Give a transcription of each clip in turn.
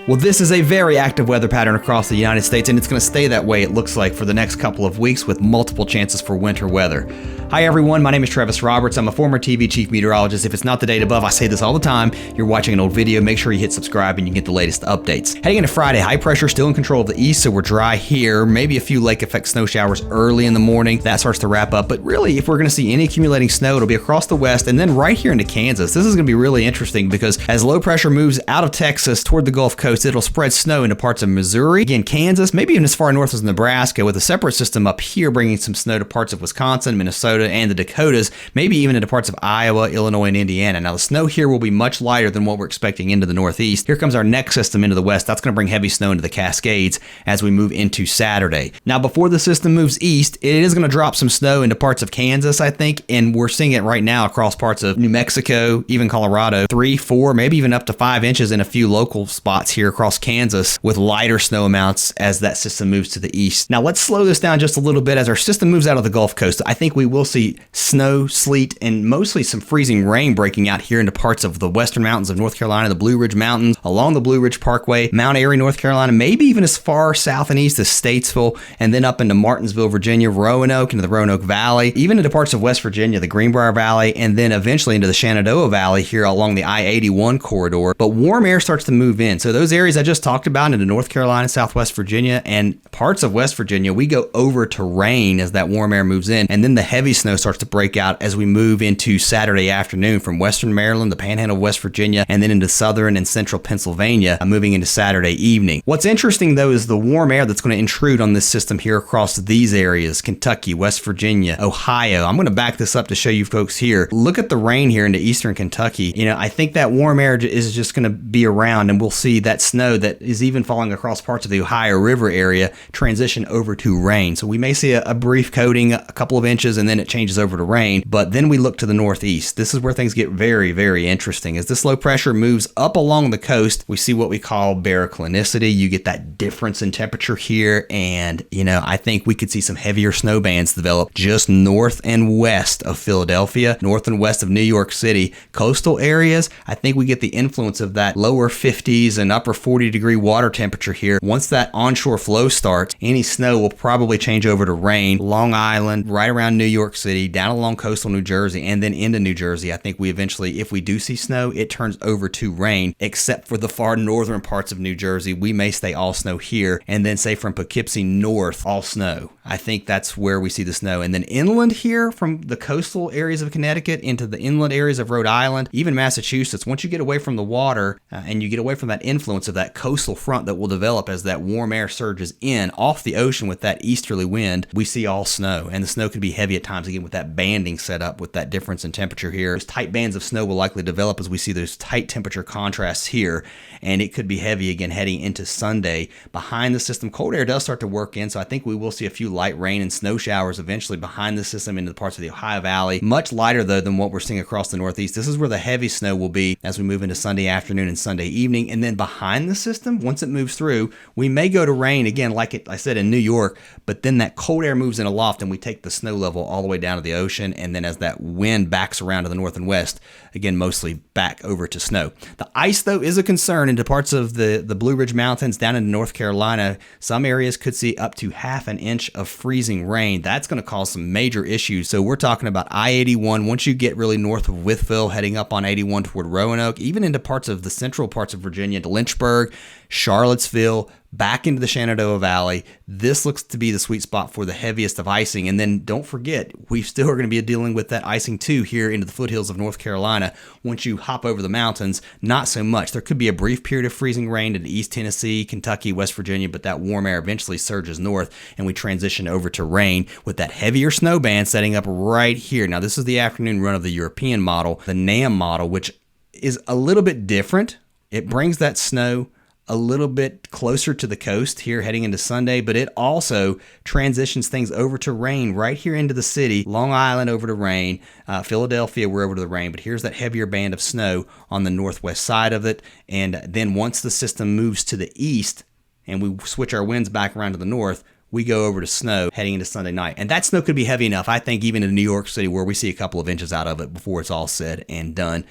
Well, this is a very active weather pattern across the United States, and it's going to stay that way, it looks like, for the next couple of weeks with multiple chances for winter weather. Hi, everyone. My name is Travis Roberts. I'm a former TV chief meteorologist. If it's not the date above, I say this all the time. You're watching an old video. Make sure you hit subscribe and you get the latest updates. Heading into Friday, high pressure still in control of the east, so we're dry here. Maybe a few lake effect snow showers early in the morning. That starts to wrap up. But really, if we're going to see any accumulating snow, it'll be across the west and then right here into Kansas. This is going to be really interesting because as low pressure moves out of Texas toward the Gulf Coast, it'll spread snow into parts of Missouri, again, Kansas, maybe even as far north as Nebraska, with a separate system up here bringing some snow to parts of Wisconsin, Minnesota, and the Dakotas, maybe even into parts of Iowa, Illinois, and Indiana. Now, the snow here will be much lighter than what we're expecting into the northeast. Here comes our next system into the west. That's going to bring heavy snow into the Cascades as we move into Saturday. Now, before the system moves east, it is going to drop some snow into parts of Kansas, I think, and we're seeing it right now across parts of New Mexico, even Colorado, 3, 4, maybe even up to 5 inches in a few local spots here across Kansas, with lighter snow amounts as that system moves to the east. Now let's slow this down just a little bit as our system moves out of the Gulf Coast. I think we will see snow, sleet, and mostly some freezing rain breaking out here into parts of the western mountains of North Carolina, the Blue Ridge Mountains, along the Blue Ridge Parkway, Mount Airy, North Carolina, maybe even as far south and east as Statesville, and then up into Martinsville, Virginia, Roanoke, into the Roanoke Valley, even into parts of West Virginia, the Greenbrier Valley, and then eventually into the Shenandoah Valley here along the I-81 corridor. But warm air starts to move in. So those areas I just talked about into North Carolina, Southwest Virginia, and parts of West Virginia, we go over to rain as that warm air moves in, and then the heavy snow starts to break out as we move into Saturday afternoon from western Maryland, the panhandle of West Virginia, and then into southern and central Pennsylvania, moving into Saturday evening. What's interesting, though, is the warm air that's going to intrude on this system here across these areas: Kentucky, West Virginia, Ohio. I'm going to back this up to show you folks here. Look at the rain here into eastern Kentucky. I think that warm air is just going to be around, and we'll see that snow that is even falling across parts of the Ohio River area transition over to rain. So we may see a brief coating, a couple of inches, and then it changes over to rain. But then we look to the northeast. This is where things get very, very interesting. As this low pressure moves up along the coast, we see what we call baroclinicity. You get that difference in temperature here. And, I think we could see some heavier snow bands develop just north and west of Philadelphia, north and west of New York City. Coastal areas, I think we get the influence of that lower 50s and upper 40-degree water temperature here. Once that onshore flow starts, any snow will probably change over to rain. Long Island, right around New York City, down along coastal New Jersey, and then into New Jersey. I think we eventually, if we do see snow, it turns over to rain, except for the far northern parts of New Jersey. We may stay all snow here, and then say from Poughkeepsie north, all snow. I think that's where we see the snow. And then inland here, from the coastal areas of Connecticut into the inland areas of Rhode Island, even Massachusetts, once you get away from the water and you get away from that influence of that coastal front that will develop as that warm air surges in off the ocean with that easterly wind, we see all snow. And the snow could be heavy at times, again, with that banding set up with that difference in temperature here. Those tight bands of snow will likely develop as we see those tight temperature contrasts here. And it could be heavy again heading into Sunday. Behind the system, cold air does start to work in, so I think we will see a few light rain and snow showers eventually behind the system into the parts of the Ohio Valley. Much lighter, though, than what we're seeing across the northeast. This is where the heavy snow will be as we move into Sunday afternoon and Sunday evening. And then behind the system, once it moves through, we may go to rain again, like I said, in New York, but then that cold air moves in aloft and we take the snow level all the way down to the ocean. And then as that wind backs around to the north and west, again, mostly back over to snow. The ice, though, is a concern into parts of the Blue Ridge Mountains down into North Carolina. Some areas could see up to half an inch of freezing rain. That's going to cause some major issues. So we're talking about I-81. Once you get really north of Wytheville, heading up on 81 toward Roanoke, even into parts of the central parts of Virginia, to Lynchburg, Charlottesville, back into the Shenandoah Valley. This looks to be the sweet spot for the heaviest of icing. And then don't forget, we still are going to be dealing with that icing too here into the foothills of North Carolina. Once you hop over the mountains, not so much. There could be a brief period of freezing rain in East Tennessee, Kentucky, West Virginia, but that warm air eventually surges north and we transition over to rain with that heavier snow band setting up right here. Now, this is the afternoon run of the European model, the NAM model, which is a little bit different. It brings that snow a little bit closer to the coast here heading into Sunday, but it also transitions things over to rain right here into the city. Long Island over to rain, Philadelphia we're over to the rain, but here's that heavier band of snow on the northwest side of it. And then once the system moves to the east and we switch our winds back around to the north, we go over to snow heading into Sunday night. And that snow could be heavy enough, I think, even in New York City, where we see a couple of inches out of it before it's all said and done.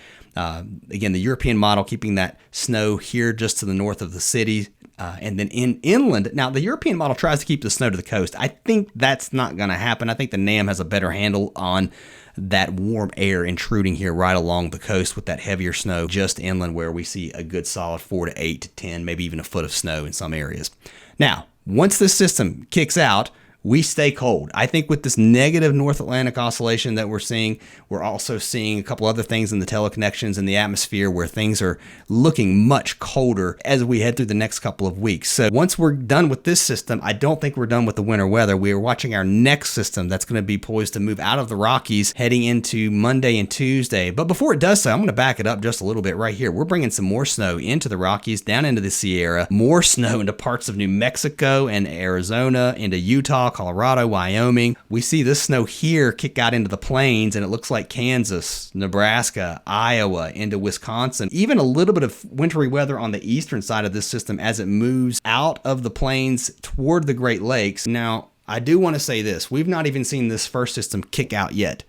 Again, the European model keeping that snow here just to the north of the city. And then inland, now the European model tries to keep the snow to the coast. I think that's not going to happen. I think the NAM has a better handle on that warm air intruding here right along the coast with that heavier snow just inland, where we see a good solid 4 to 8 to 10, maybe even a foot of snow in some areas. Now, once this system kicks out, we stay cold. I think with this negative North Atlantic oscillation that we're seeing, we're also seeing a couple other things in the teleconnections and the atmosphere where things are looking much colder as we head through the next couple of weeks. So once we're done with this system, I don't think we're done with the winter weather. We are watching our next system that's going to be poised to move out of the Rockies heading into Monday and Tuesday. But before it does so, I'm going to back it up just a little bit right here. We're bringing some more snow into the Rockies, down into the Sierra, more snow into parts of New Mexico and Arizona, into Utah, Colorado, Wyoming. We see this snow here kick out into the plains, and it looks like Kansas, Nebraska, Iowa, into Wisconsin. Even a little bit of wintry weather on the eastern side of this system as it moves out of the plains toward the Great Lakes. Now, I do want to say this. We've not even seen this first system kick out yet.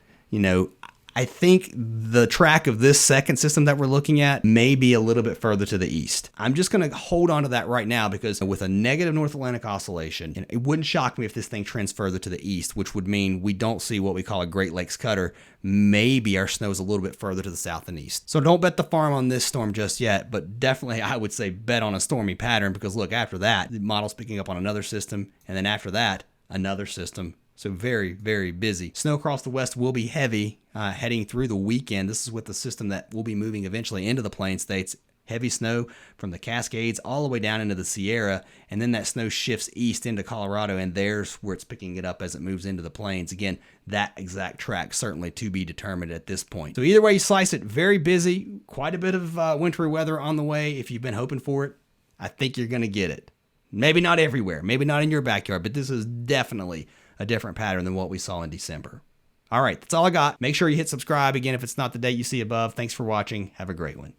I think the track of this second system that we're looking at may be a little bit further to the east. I'm just going to hold on to that right now because with a negative North Atlantic oscillation, it wouldn't shock me if this thing trends further to the east, which would mean we don't see what we call a Great Lakes cutter. Maybe our snow is a little bit further to the south and east. So don't bet the farm on this storm just yet, but definitely I would say bet on a stormy pattern because look, after that, the model's picking up on another system, and then after that, another system. So very, very busy. Snow across the west will be heavy heading through the weekend. This is with the system that will be moving eventually into the Plain States. Heavy snow from the Cascades all the way down into the Sierra, and then that snow shifts east into Colorado, and there's where it's picking it up as it moves into the plains. Again, that exact track certainly to be determined at this point. So either way you slice it, very busy, quite a bit of wintry weather on the way. If you've been hoping for it, I think you're going to get it. Maybe not everywhere, maybe not in your backyard, but this is definitely a different pattern than what we saw in December. All right, that's all I got. Make sure you hit subscribe again if it's not the date you see above. Thanks for watching. Have a great one.